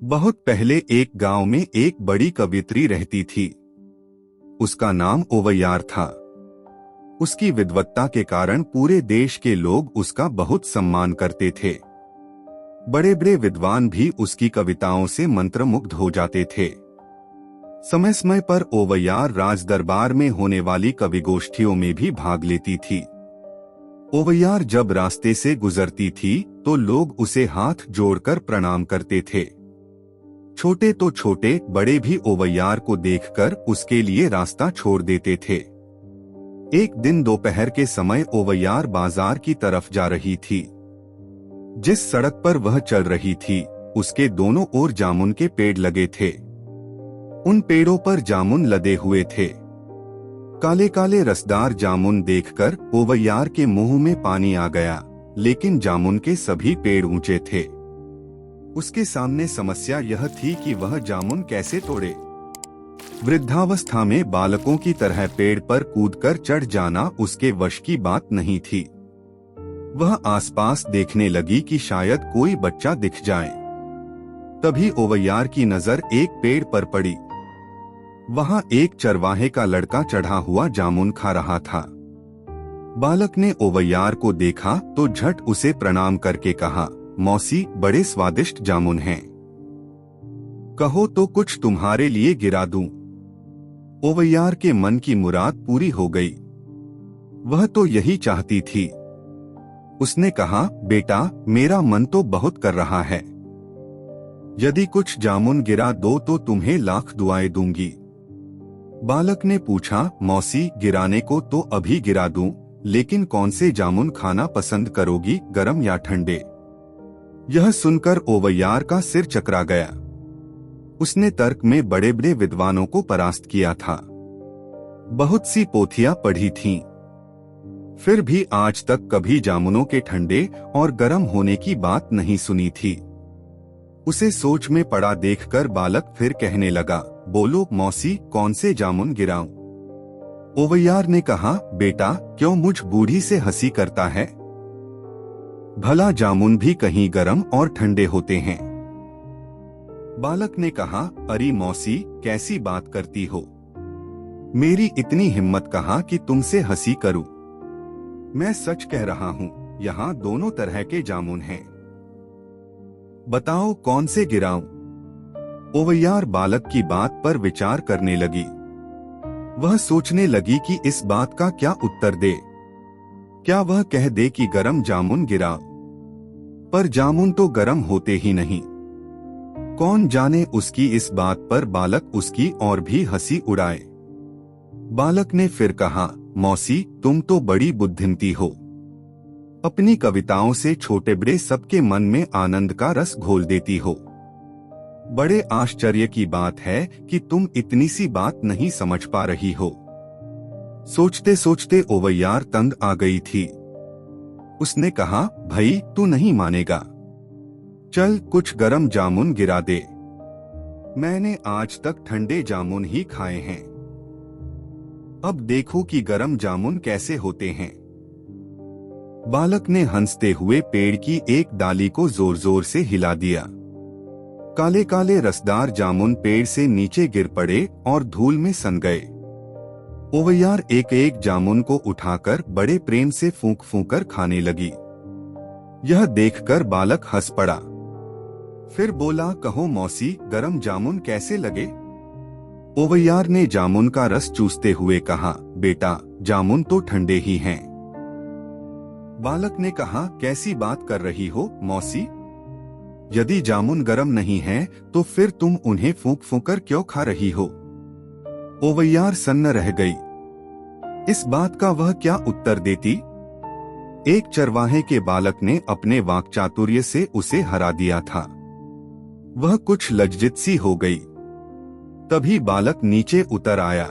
बहुत पहले एक गांव में एक बड़ी कवियत्री रहती थी। उसका नाम ओवैयार था। उसकी विद्वत्ता के कारण पूरे देश के लोग उसका बहुत सम्मान करते थे। बड़े बड़े विद्वान भी उसकी कविताओं से मंत्रमुग्ध हो जाते थे। समय समय पर ओवैयार राज दरबार में होने वाली कविगोष्ठियों में भी भाग लेती थी। ओवैयार जब रास्ते से गुजरती थी तो लोग उसे हाथ जोड़कर प्रणाम करते थे। छोटे तो छोटे, बड़े भी ओवैयार को देखकर उसके लिए रास्ता छोड़ देते थे। एक दिन दोपहर के समय ओवैयार बाजार की तरफ जा रही थी। जिस सड़क पर वह चल रही थी उसके दोनों ओर जामुन के पेड़ लगे थे। उन पेड़ों पर जामुन लदे हुए थे। काले काले रसदार जामुन देखकर ओवैयार के मुंह में पानी आ गया, लेकिन जामुन के सभी पेड़ ऊंचे थे। उसके सामने समस्या यह थी कि वह जामुन कैसे तोड़े। वृद्धावस्था में बालकों की तरह पेड़ पर कूदकर चढ़ जाना उसके वश की बात नहीं थी। वह आसपास देखने लगी कि शायद कोई बच्चा दिख जाए। तभी ओवैयार की नजर एक पेड़ पर पड़ी। वहां एक चरवाहे का लड़का चढ़ा हुआ जामुन खा रहा था। बालक ने ओवैयार को देखा तो झट उसे प्रणाम करके कहा, मौसी, बड़े स्वादिष्ट जामुन हैं। कहो तो कुछ तुम्हारे लिए गिरा दूं। ओवैयार के मन की मुराद पूरी हो गई। वह तो यही चाहती थी। उसने कहा, बेटा, मेरा मन तो बहुत कर रहा है। यदि कुछ जामुन गिरा दो तो तुम्हें लाख दुआएं दूंगी। बालक ने पूछा, मौसी, गिराने को तो अभी गिरा दूं, लेकिन कौन से जामुन खाना पसंद करोगी, गरम या ठंडे? यह सुनकर ओवैयार का सिर चकरा गया। उसने तर्क में बड़े बड़े विद्वानों को परास्त किया था। बहुत सी पोथियां पढ़ी थीं। फिर भी आज तक कभी जामुनों के ठंडे और गर्म होने की बात नहीं सुनी थी। उसे सोच में पड़ा देखकर बालक फिर कहने लगा, बोलो मौसी, कौन से जामुन गिराऊं? ओवैयार ने कहा, बेटा, क्यों मुझ बूढ़ी से हंसी करता है? भला जामुन भी कहीं गर्म और ठंडे होते हैं। बालक ने कहा, अरे मौसी, कैसी बात करती हो? मेरी इतनी हिम्मत कहाँ कि तुमसे हंसी करूं। मैं सच कह रहा हूं, यहाँ दोनों तरह के जामुन हैं। बताओ कौन से गिराऊं? ओवैयार बालक की बात पर विचार करने लगी। वह सोचने लगी कि इस बात का क्या उत्तर दे। क्या वह कह दे कि गरम जामुन गिराओ? पर जामुन तो गरम होते ही नहीं। कौन जाने उसकी इस बात पर बालक उसकी और भी हंसी उड़ाए। बालक ने फिर कहा, मौसी, तुम तो बड़ी बुद्धिमती हो। अपनी कविताओं से छोटे बड़े सबके मन में आनंद का रस घोल देती हो। बड़े आश्चर्य की बात है कि तुम इतनी सी बात नहीं समझ पा रही हो। सोचते सोचते ओवैयार तंग आ गई थी। उसने कहा, भाई, तू नहीं मानेगा। चल कुछ गरम जामुन गिरा दे। मैंने आज तक ठंडे जामुन ही खाए हैं। अब देखो कि गरम जामुन कैसे होते हैं। बालक ने हंसते हुए पेड़ की एक डाली को जोर जोर से हिला दिया। काले काले रसदार जामुन पेड़ से नीचे गिर पड़े और धूल में सन गए। ओवैयार एक एक जामुन को उठाकर बड़े प्रेम से फूंक फूंक कर खाने लगी। यह देखकर बालक हंस पड़ा। फिर बोला, कहो मौसी, गरम जामुन कैसे लगे? ओवैयार ने जामुन का रस चूसते हुए कहा, बेटा, जामुन तो ठंडे ही हैं। बालक ने कहा, कैसी बात कर रही हो मौसी? यदि जामुन गरम नहीं हैं, तो फिर तुम उन्हें फूंक फूंक कर क्यों खा रही हो? ओवैयार सन्न रह गई। इस बात का वह क्या उत्तर देती? एक चरवाहे के बालक ने अपने वाक्चातुर्य से उसे हरा दिया था। वह कुछ लज्जित सी हो गई। तभी बालक नीचे उतर आया।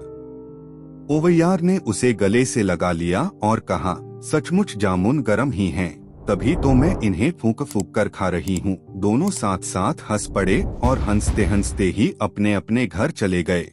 ओवैयार ने उसे गले से लगा लिया और कहा, सचमुच जामुन गरम ही हैं, तभी तो मैं इन्हें फूंक फूंक कर खा रही हूँ। दोनों साथ साथ हंस पड़े और हंसते हंसते ही अपने अपने घर चले गए।